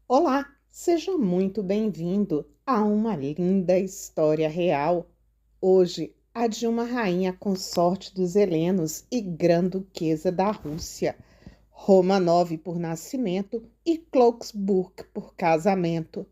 Olá, seja muito bem-vindo a uma linda história real. Hoje, a de uma rainha consorte dos helenos e grã-duquesa da Rússia, Romanov por nascimento e Klauksburg por casamento.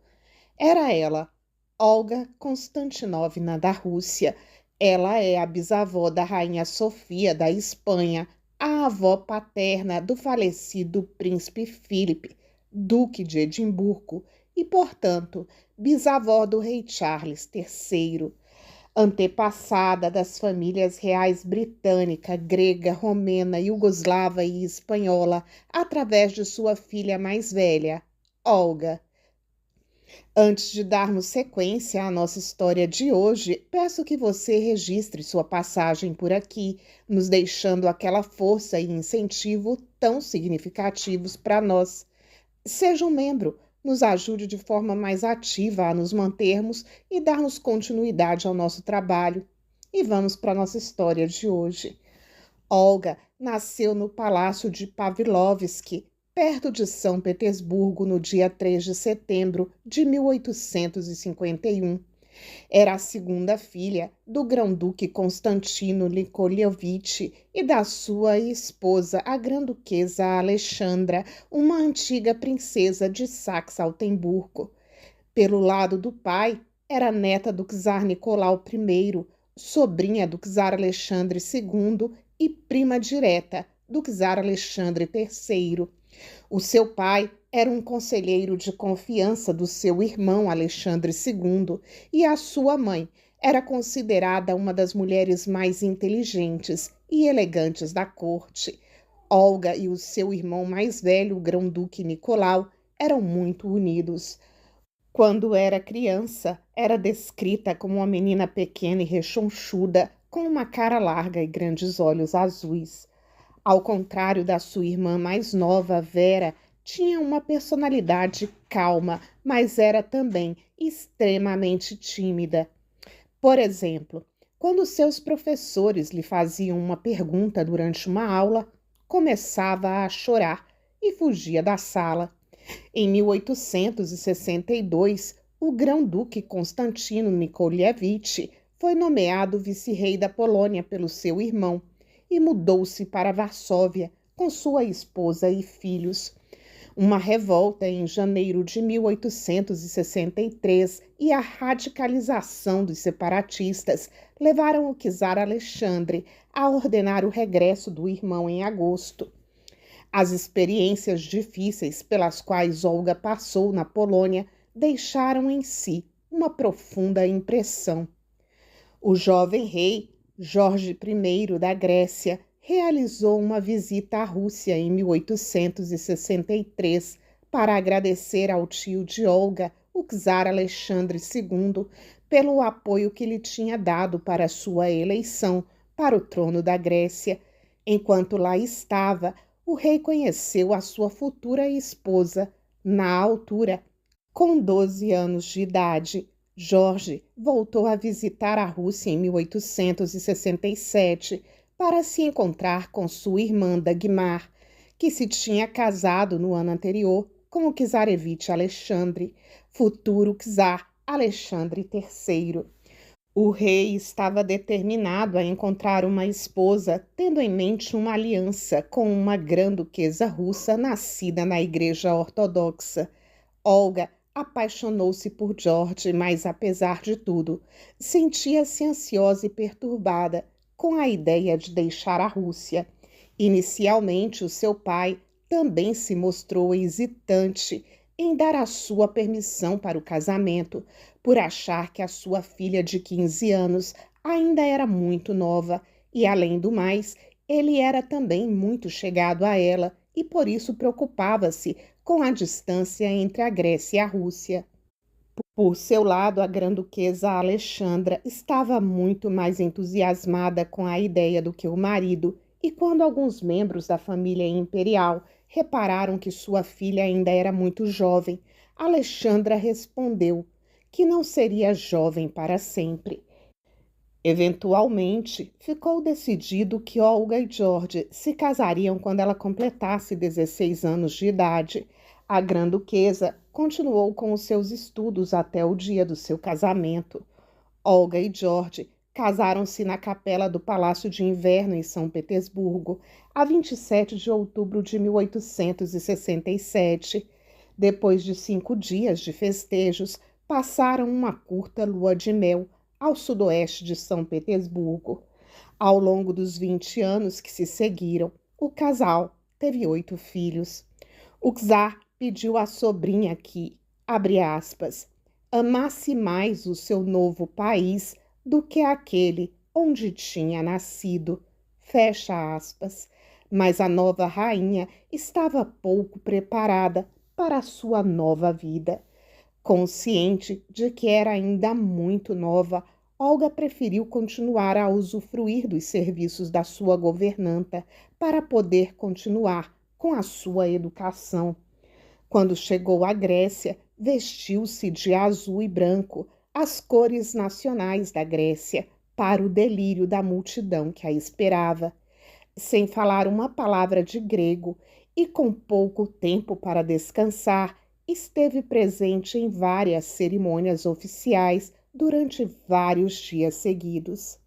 Era ela, Olga Konstantinovna da Rússia. Ela é a bisavó da rainha Sofia da Espanha, a avó paterna do falecido príncipe Filipe, duque de Edimburgo, e, portanto, bisavó do rei Charles III, antepassada das famílias reais britânica, grega, romena, iugoslava e espanhola, através de sua filha mais velha, Olga. Antes de darmos sequência à nossa história de hoje, peço que você registre sua passagem por aqui, nos deixando aquela força e incentivo tão significativos para nós. Seja um membro, nos ajude de forma mais ativa a nos mantermos e darmos continuidade ao nosso trabalho. E vamos para a nossa história de hoje. Olga nasceu no Palácio de Pavlovsky, perto de São Petersburgo, no dia 3 de setembro de 1851. Era a segunda filha do grão-duque Constantino Nikolievich e da sua esposa, a grã-duquesa Alexandra, uma antiga princesa de Saxe-Altemburgo. Pelo lado do pai, era neta do czar Nicolau I, sobrinha do czar Alexandre II e prima direta do czar Alexandre III. O seu pai era um conselheiro de confiança do seu irmão Alexandre II e a sua mãe era considerada uma das mulheres mais inteligentes e elegantes da corte. Olga e o seu irmão mais velho, o grão-duque Nicolau, eram muito unidos. Quando era criança, era descrita como uma menina pequena e rechonchuda, com uma cara larga e grandes olhos azuis. Ao contrário da sua irmã mais nova, Vera, tinha uma personalidade calma, mas era também extremamente tímida. Por exemplo, quando seus professores lhe faziam uma pergunta durante uma aula, começava a chorar e fugia da sala. Em 1862, o grão-duque Constantino Nikolievich foi nomeado vice-rei da Polônia pelo seu irmão e mudou-se para Varsóvia com sua esposa e filhos. Uma revolta em janeiro de 1863 e a radicalização dos separatistas levaram o czar Alexandre a ordenar o regresso do irmão em agosto. As experiências difíceis pelas quais Olga passou na Polônia deixaram em si uma profunda impressão. O jovem rei Jorge I da Grécia realizou uma visita à Rússia em 1863 para agradecer ao tio de Olga, o czar Alexandre II, pelo apoio que lhe tinha dado para sua eleição para o trono da Grécia. Enquanto lá estava, o rei conheceu a sua futura esposa, na altura, com 12 anos de idade. Jorge voltou a visitar a Rússia em 1867 para se encontrar com sua irmã Dagmar, que se tinha casado no ano anterior com o czarevich Alexandre, futuro czar Alexandre III. O rei estava determinado a encontrar uma esposa, tendo em mente uma aliança com uma grã-duquesa russa nascida na Igreja Ortodoxa. Olga apaixonou-se por George, mas, apesar de tudo, sentia-se ansiosa e perturbada com a ideia de deixar a Rússia. Inicialmente, o seu pai também se mostrou hesitante em dar a sua permissão para o casamento, por achar que a sua filha de 15 anos ainda era muito nova e, além do mais, ele era também muito chegado a ela e por isso preocupava-se com a distância entre a Grécia e a Rússia. Por seu lado, a grã-duquesa Alexandra estava muito mais entusiasmada com a ideia do que o marido, e quando alguns membros da família imperial repararam que sua filha ainda era muito jovem, Alexandra respondeu que não seria jovem para sempre. Eventualmente, ficou decidido que Olga e George se casariam quando ela completasse 16 anos de idade. A Grã-Duquesa continuou com os seus estudos até o dia do seu casamento. Olga e George casaram-se na capela do Palácio de Inverno em São Petersburgo, a 27 de outubro de 1867. Depois de 5 dias de festejos, passaram uma curta lua de mel ao sudoeste de São Petersburgo. Ao longo dos 20 anos que se seguiram, o casal teve 8 filhos. O czar pediu à sobrinha que, abre aspas, amasse mais o seu novo país do que aquele onde tinha nascido, fecha aspas. Mas a nova rainha estava pouco preparada para a sua nova vida. Consciente de que era ainda muito nova, Olga preferiu continuar a usufruir dos serviços da sua governanta para poder continuar com a sua educação. Quando chegou à Grécia, vestiu-se de azul e branco, as cores nacionais da Grécia, para o delírio da multidão que a esperava. Sem falar uma palavra de grego e com pouco tempo para descansar, esteve presente em várias cerimônias oficiais durante vários dias seguidos.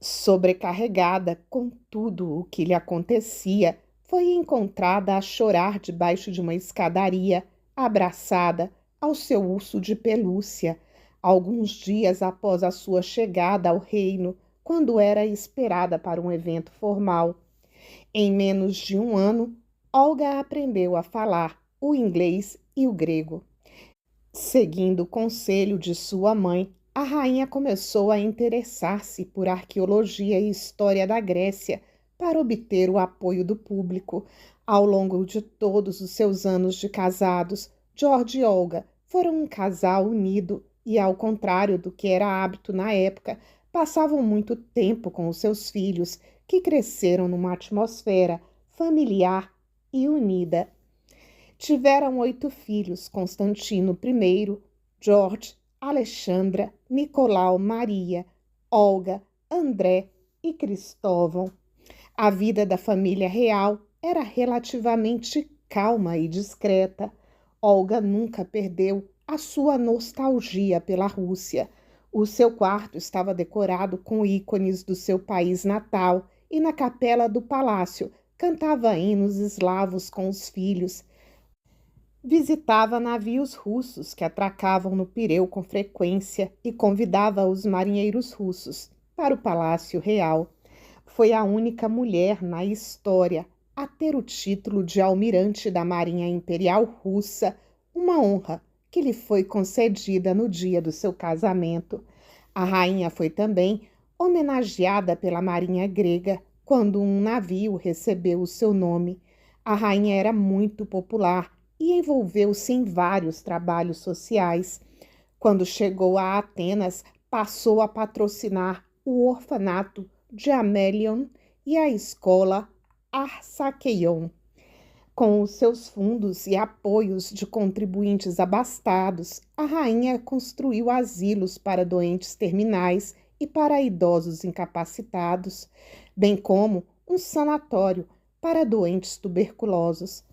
Sobrecarregada com tudo o que lhe acontecia, foi encontrada a chorar debaixo de uma escadaria, abraçada ao seu urso de pelúcia, alguns dias após a sua chegada ao reino, quando era esperada para um evento formal. Em menos de um ano, Olga aprendeu a falar o inglês e o grego. Seguindo o conselho de sua mãe, a rainha começou a interessar-se por arqueologia e história da Grécia para obter o apoio do público. Ao longo de todos os seus anos de casados, George e Olga foram um casal unido e, ao contrário do que era hábito na época, passavam muito tempo com os seus filhos, que cresceram numa atmosfera familiar e unida. Tiveram 8 filhos: Constantino I, George, Alexandra, Nicolau, Maria, Olga, André e Cristóvão. A vida da família real era relativamente calma e discreta. Olga nunca perdeu a sua nostalgia pela Rússia. O seu quarto estava decorado com ícones do seu país natal e na capela do palácio cantava hinos eslavos com os filhos. Visitava navios russos que atracavam no Pireu com frequência e convidava os marinheiros russos para o Palácio Real. Foi a única mulher na história a ter o título de almirante da Marinha Imperial Russa, uma honra que lhe foi concedida no dia do seu casamento. A rainha foi também homenageada pela Marinha Grega quando um navio recebeu o seu nome. A rainha era muito popular e envolveu-se em vários trabalhos sociais. Quando chegou a Atenas, passou a patrocinar o orfanato de Amelion e a escola Arsakeion. Com os seus fundos e apoios de contribuintes abastados, a rainha construiu asilos para doentes terminais e para idosos incapacitados, bem como um sanatório para doentes tuberculosos.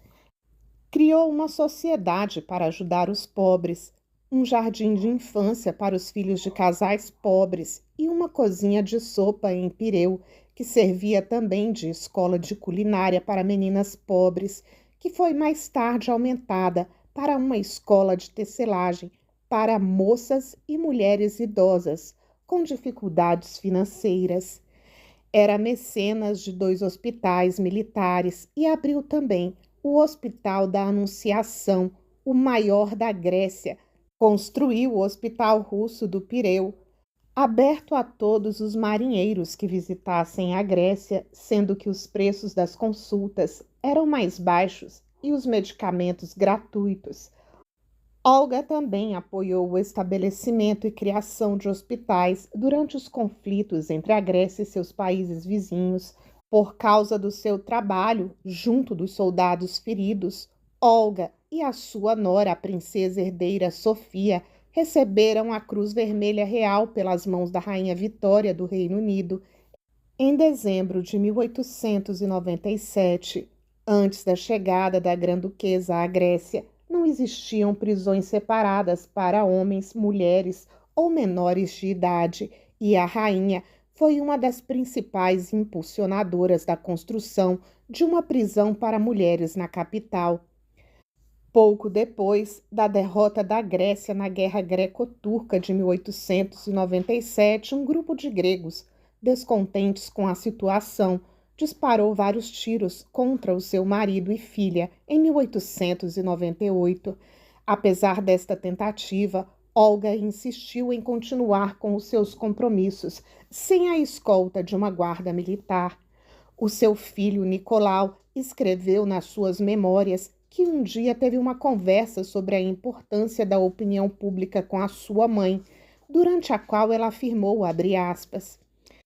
Criou uma sociedade para ajudar os pobres, um jardim de infância para os filhos de casais pobres e uma cozinha de sopa em Pireu, que servia também de escola de culinária para meninas pobres, que foi mais tarde aumentada para uma escola de tecelagem para moças e mulheres idosas com dificuldades financeiras. Era mecenas de 2 hospitais militares e abriu também o Hospital da Anunciação, o maior da Grécia. Construiu o Hospital Russo do Pireu, aberto a todos os marinheiros que visitassem a Grécia, sendo que os preços das consultas eram mais baixos e os medicamentos gratuitos. Olga também apoiou o estabelecimento e criação de hospitais durante os conflitos entre a Grécia e seus países vizinhos. Por causa do seu trabalho junto dos soldados feridos, Olga e a sua nora, a princesa herdeira Sofia, receberam a Cruz Vermelha Real pelas mãos da Rainha Vitória do Reino Unido. Em dezembro de 1897, Antes da chegada da Grã-Duquesa à Grécia, não existiam prisões separadas para homens, mulheres ou menores de idade, e a rainha foi uma das principais impulsionadoras da construção de uma prisão para mulheres na capital. Pouco depois da derrota da Grécia na Guerra Greco-Turca de 1897, um grupo de gregos, descontentes com a situação, disparou vários tiros contra o seu marido e filha em 1898. Apesar desta tentativa, Olga insistiu em continuar com os seus compromissos, sem a escolta de uma guarda militar. O seu filho Nicolau escreveu nas suas memórias que um dia teve uma conversa sobre a importância da opinião pública com a sua mãe, durante a qual ela afirmou, abre aspas,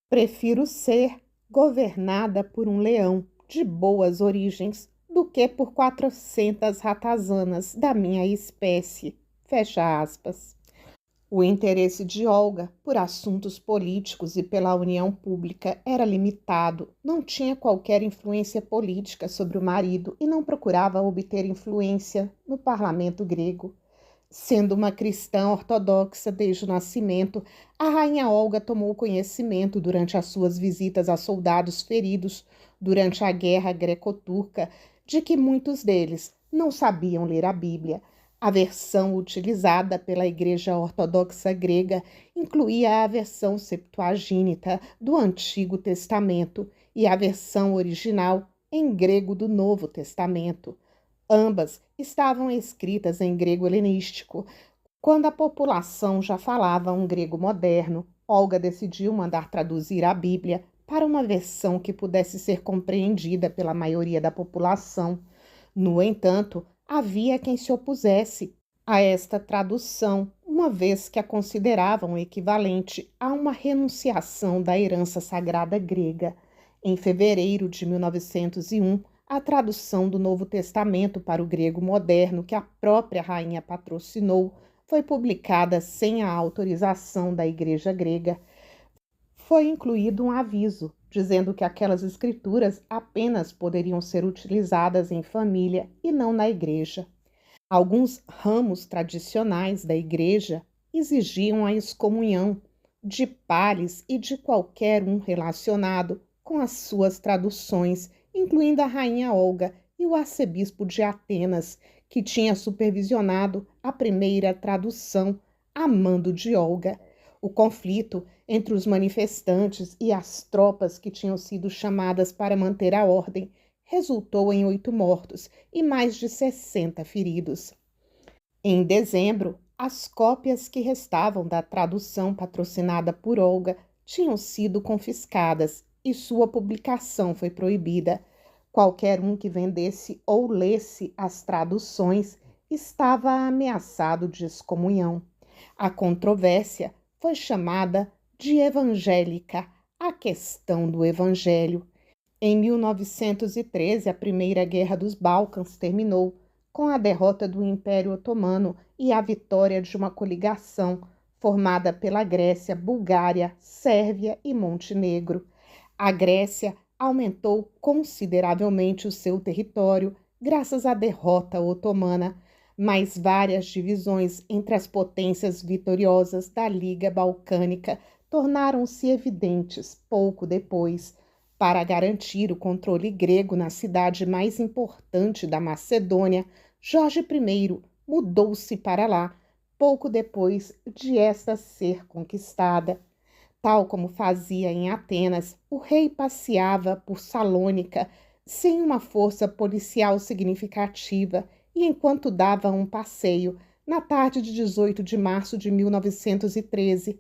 prefiro ser governada por um leão de boas origens do que por 400 ratazanas da minha espécie, fecha aspas. O interesse de Olga por assuntos políticos e pela união pública era limitado, não tinha qualquer influência política sobre o marido e não procurava obter influência no parlamento grego. Sendo uma cristã ortodoxa desde o nascimento, a rainha Olga tomou conhecimento durante as suas visitas a soldados feridos durante a Guerra Greco-Turca de que muitos deles não sabiam ler a Bíblia. A versão utilizada pela Igreja Ortodoxa grega incluía a versão Septuagínta do Antigo Testamento e a versão original em grego do Novo Testamento. Ambas estavam escritas em grego helenístico. Quando a população já falava um grego moderno, Olga decidiu mandar traduzir a Bíblia para uma versão que pudesse ser compreendida pela maioria da população. No entanto, havia quem se opusesse a esta tradução, uma vez que a consideravam equivalente a uma renunciação da herança sagrada grega. Em fevereiro de 1901, a tradução do Novo Testamento para o grego moderno, que a própria rainha patrocinou, foi publicada sem a autorização da Igreja grega. Foi incluído um aviso dizendo que aquelas escrituras apenas poderiam ser utilizadas em família e não na igreja. Alguns ramos tradicionais da igreja exigiam a excomunhão de pares e de qualquer um relacionado com as suas traduções, incluindo a rainha Olga e o arcebispo de Atenas, que tinha supervisionado a primeira tradução a mando de Olga. O conflito entre os manifestantes e as tropas que tinham sido chamadas para manter a ordem resultou em 8 mortos e mais de 60 feridos. Em dezembro, as cópias que restavam da tradução patrocinada por Olga tinham sido confiscadas e sua publicação foi proibida. Qualquer um que vendesse ou lesse as traduções estava ameaçado de excomunhão. A controvérsia foi chamada de evangélica, a questão do evangelho. Em 1913, a Primeira Guerra dos Balcãs terminou com a derrota do Império Otomano e a vitória de uma coligação formada pela Grécia, Bulgária, Sérvia e Montenegro. A Grécia aumentou consideravelmente o seu território graças à derrota otomana, mas várias divisões entre as potências vitoriosas da Liga Balcânica tornaram-se evidentes pouco depois. Para garantir o controle grego na cidade mais importante da Macedônia, Jorge I mudou-se para lá, pouco depois de esta ser conquistada. Tal como fazia em Atenas, o rei passeava por Salônica sem uma força policial significativa e, enquanto dava um passeio, na tarde de 18 de março de 1913,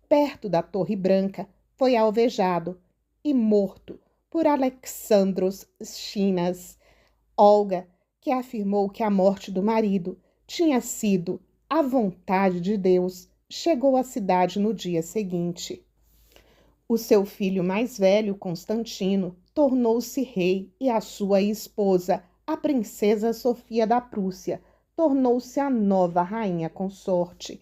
perto da Torre Branca, foi alvejado e morto por Alexandros Chinas. Olga, que afirmou que a morte do marido tinha sido a vontade de Deus, chegou à cidade no dia seguinte. O seu filho mais velho, Constantino, tornou-se rei e a sua esposa, a princesa Sofia da Prússia, tornou-se a nova rainha consorte.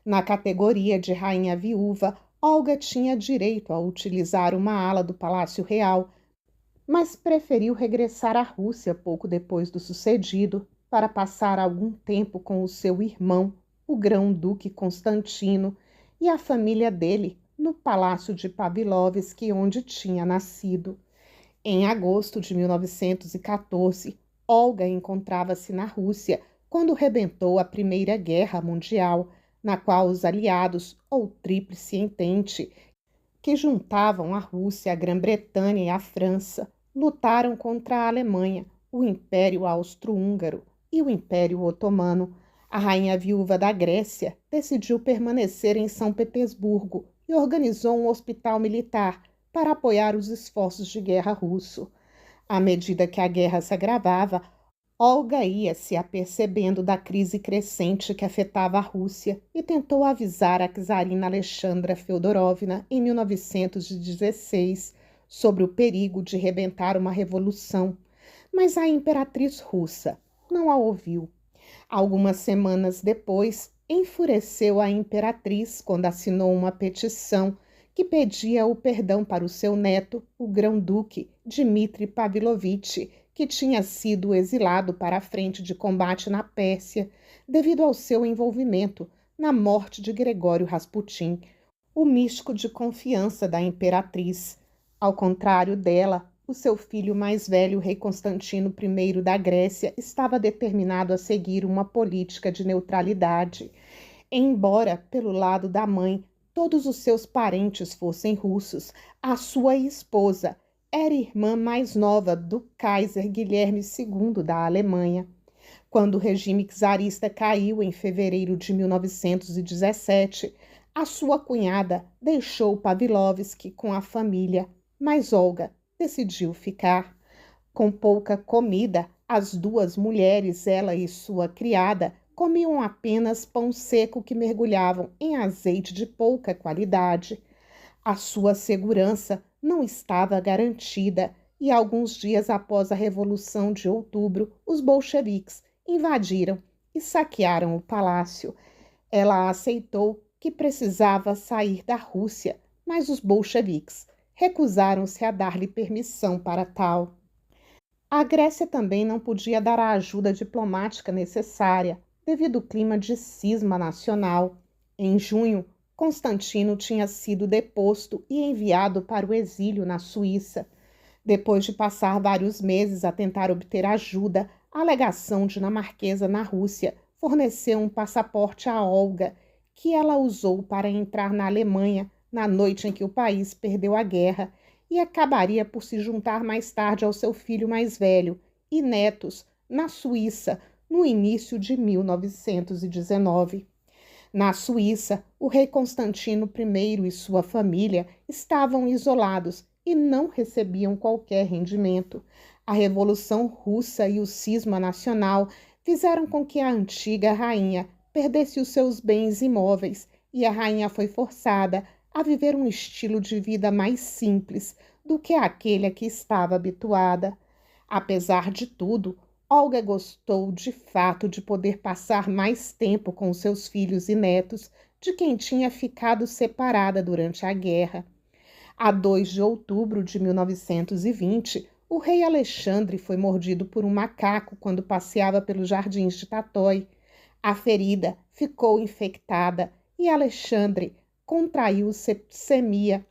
Na categoria de rainha viúva, Olga tinha direito a utilizar uma ala do Palácio Real mas preferiu regressar à Rússia pouco depois do sucedido para passar algum tempo com o seu irmão, o grão-duque Constantino, e a família dele no Palácio de Pavlovsky, onde tinha nascido. Em agosto de 1914, Olga encontrava-se na Rússia quando rebentou a Primeira Guerra Mundial, na qual os aliados, ou Tríplice Entente, que juntavam a Rússia, a Grã-Bretanha e a França, lutaram contra a Alemanha, o Império Austro-Húngaro e o Império Otomano. A rainha viúva da Grécia decidiu permanecer em São Petersburgo e organizou um hospital militar para apoiar os esforços de guerra russo. À medida que a guerra se agravava, Olga ia se apercebendo da crise crescente que afetava a Rússia e tentou avisar a czarina Alexandra Feodorovna em 1916 sobre o perigo de rebentar uma revolução, mas a imperatriz russa não a ouviu. Algumas semanas depois, enfureceu a imperatriz quando assinou uma petição que pedia o perdão para o seu neto, o grão-duque Dmitri Pavlovich, que tinha sido exilado para a frente de combate na Pérsia devido ao seu envolvimento na morte de Gregório Rasputin, o místico de confiança da imperatriz. Ao contrário dela, o seu filho mais velho, o rei Constantino I da Grécia, estava determinado a seguir uma política de neutralidade. Embora, pelo lado da mãe, todos os seus parentes fossem russos, a sua esposa era irmã mais nova do Kaiser Guilherme II da Alemanha. Quando o regime czarista caiu em fevereiro de 1917, a sua cunhada deixou Pavlovsky com a família, mas Olga decidiu ficar. Com pouca comida, as duas mulheres, ela e sua criada, comiam apenas pão seco que mergulhavam em azeite de pouca qualidade. A sua segurança não estava garantida e, alguns dias após a Revolução de Outubro, os bolcheviques invadiram e saquearam o palácio. Ela aceitou que precisava sair da Rússia, mas os bolcheviques recusaram-se a dar-lhe permissão para tal. A Grécia também não podia dar a ajuda diplomática necessária, devido ao clima de cisma nacional. Em junho, Constantino tinha sido deposto e enviado para o exílio na Suíça. Depois de passar vários meses a tentar obter ajuda, a legação dinamarquesa na Rússia forneceu um passaporte a Olga, que ela usou para entrar na Alemanha na noite em que o país perdeu a guerra, e acabaria por se juntar mais tarde ao seu filho mais velho e netos na Suíça no início de 1919. Na Suíça, o rei Constantino I e sua família estavam isolados e não recebiam qualquer rendimento. A Revolução Russa e o cisma nacional fizeram com que a antiga rainha perdesse os seus bens imóveis e a rainha foi forçada a viver um estilo de vida mais simples do que aquele a que estava habituada. Apesar de tudo, Olga gostou de fato de poder passar mais tempo com seus filhos e netos, de quem tinha ficado separada durante a guerra. A 2 de outubro de 1920, o rei Alexandre foi mordido por um macaco quando passeava pelos jardins de Tatói. A ferida ficou infectada e Alexandre contraiu septicemia.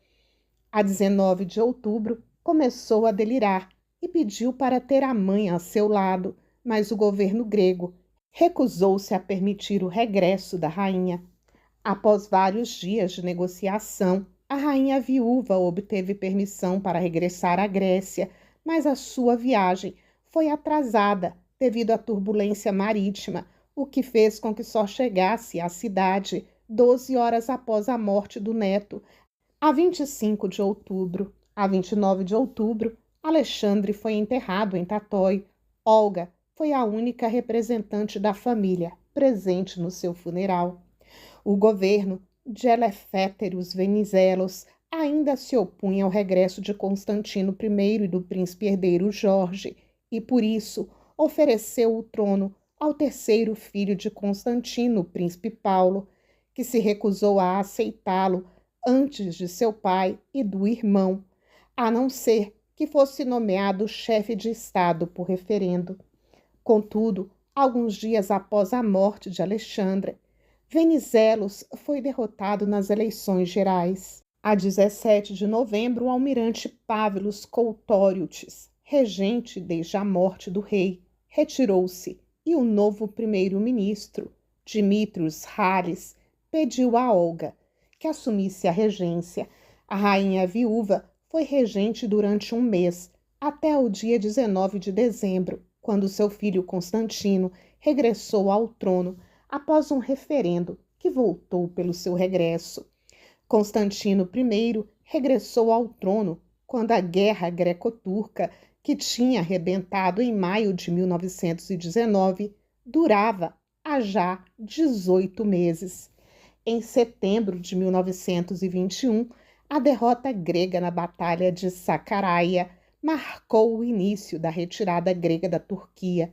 A 19 de outubro, começou a delirar e pediu para ter a mãe a seu lado, mas o governo grego recusou-se a permitir o regresso da rainha. Após vários dias de negociação, a rainha viúva obteve permissão para regressar à Grécia, mas a sua viagem foi atrasada devido à turbulência marítima, o que fez com que só chegasse à cidade 12 horas após a morte do neto, a 25 de outubro. A 29 de outubro, Alexandre foi enterrado em Tatói. Olga foi a única representante da família presente no seu funeral. O governo de Eleféteros Venizelos ainda se opunha ao regresso de Constantino I e do príncipe herdeiro Jorge, e por isso ofereceu o trono ao terceiro filho de Constantino, o príncipe Paulo, que se recusou a aceitá-lo antes de seu pai e do irmão, a não ser que fosse nomeado chefe de Estado por referendo. Contudo, alguns dias após a morte de Alexandre, Venizelos foi derrotado nas eleições gerais. A 17 de novembro, o almirante Pavlos Koutorioutis, regente desde a morte do rei, retirou-se e o novo primeiro-ministro, Dimitrios Haris, pediu a Olga que assumisse a regência. A rainha viúva foi regente durante um mês, até o dia 19 de dezembro, quando seu filho Constantino regressou ao trono após um referendo que voltou pelo seu regresso. Constantino I regressou ao trono quando a Guerra Greco-Turca, que tinha arrebentado em maio de 1919, durava há já 18 meses. Em setembro de 1921, a derrota grega na Batalha de Sakarya marcou o início da retirada grega da Turquia.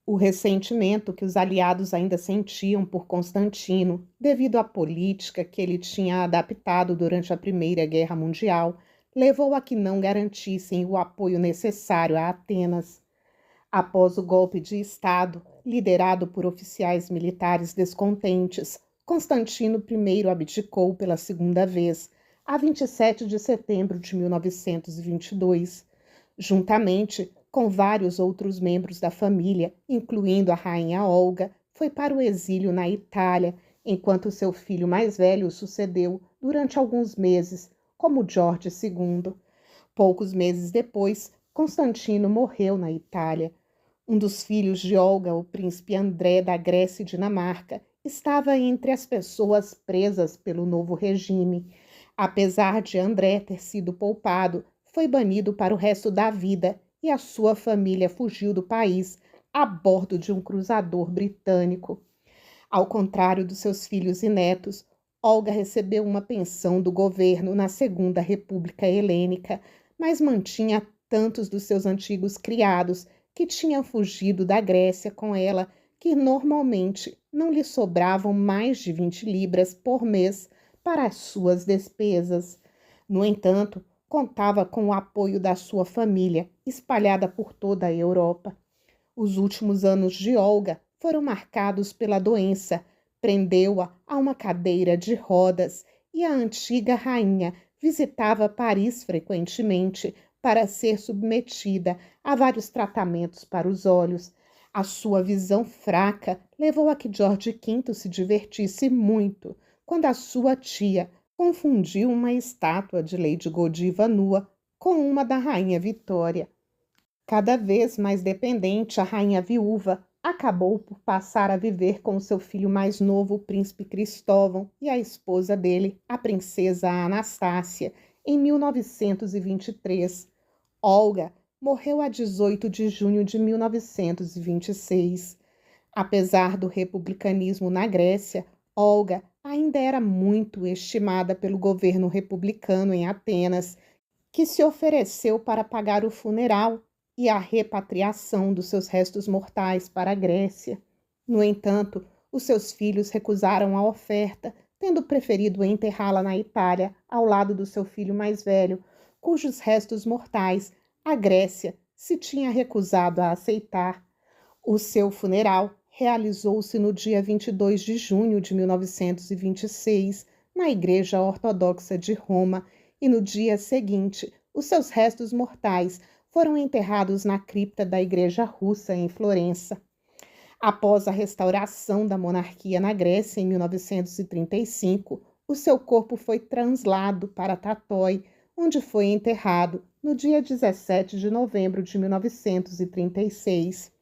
O ressentimento que os aliados ainda sentiam por Constantino, devido à política que ele tinha adaptado durante a Primeira Guerra Mundial, levou a que não garantissem o apoio necessário a Atenas. Após o golpe de Estado, liderado por oficiais militares descontentes, Constantino I abdicou pela segunda vez, a 27 de setembro de 1922. Juntamente com vários outros membros da família, incluindo a rainha Olga, foi para o exílio na Itália, enquanto seu filho mais velho o sucedeu durante alguns meses, como Jorge II. Poucos meses depois, Constantino morreu na Itália. Um dos filhos de Olga, o príncipe André da Grécia e Dinamarca, estava entre as pessoas presas pelo novo regime. Apesar de André ter sido poupado, foi banido para o resto da vida e a sua família fugiu do país a bordo de um cruzador britânico. Ao contrário dos seus filhos e netos, Olga recebeu uma pensão do governo na Segunda República Helênica, mas mantinha tantos dos seus antigos criados que tinham fugido da Grécia com ela que normalmente não lhe sobravam mais de 20 libras por mês para as suas despesas. No entanto, contava com o apoio da sua família, espalhada por toda a Europa. Os últimos anos de Olga foram marcados pela doença, prendeu-a a uma cadeira de rodas e a antiga rainha visitava Paris frequentemente para ser submetida a vários tratamentos para os olhos. A sua visão fraca levou a que Jorge V se divertisse muito quando a sua tia confundiu uma estátua de Lady Godiva nua com uma da Rainha Vitória. Cada vez mais dependente, a rainha viúva acabou por passar a viver com seu filho mais novo, o príncipe Cristóvão, e a esposa dele, a princesa Anastácia, em 1923. Olga morreu a 18 de junho de 1926. Apesar do republicanismo na Grécia, Olga ainda era muito estimada pelo governo republicano em Atenas, que se ofereceu para pagar o funeral e a repatriação dos seus restos mortais para a Grécia. No entanto, os seus filhos recusaram a oferta, tendo preferido enterrá-la na Itália, ao lado do seu filho mais velho, cujos restos mortais a Grécia se tinha recusado a aceitar. O seu funeral realizou-se no dia 22 de junho de 1926, na Igreja Ortodoxa de Roma, e no dia seguinte, os seus restos mortais foram enterrados na cripta da Igreja Russa, em Florença. Após a restauração da monarquia na Grécia, em 1935, o seu corpo foi translado para Tatói, onde foi enterrado no dia 17 de novembro de 1936.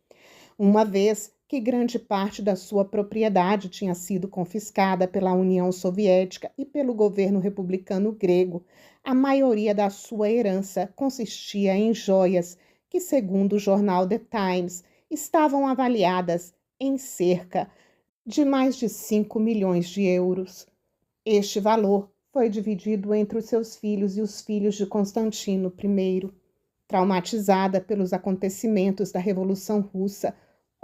Uma vez que grande parte da sua propriedade tinha sido confiscada pela União Soviética e pelo governo republicano grego, a maioria da sua herança consistia em joias que, segundo o jornal The Times, estavam avaliadas em cerca de mais de 5 milhões de euros. Este valor foi dividido entre os seus filhos e os filhos de Constantino I. Traumatizada pelos acontecimentos da Revolução Russa,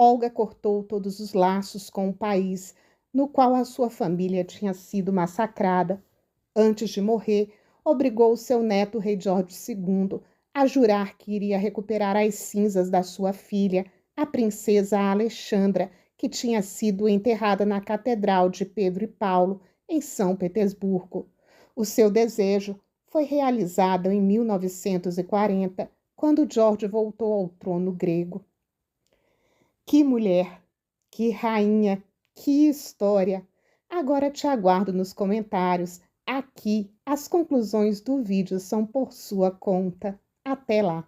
Olga cortou todos os laços com o país, no qual a sua família tinha sido massacrada. Antes de morrer, obrigou seu neto, rei Jorge II, a jurar que iria recuperar as cinzas da sua filha, a princesa Alexandra, que tinha sido enterrada na Catedral de Pedro e Paulo, em São Petersburgo. O seu desejo foi realizado em 1940, quando George voltou ao trono grego. Que mulher, que rainha, que história! Agora te aguardo nos comentários. Aqui, as conclusões do vídeo são por sua conta. Até lá!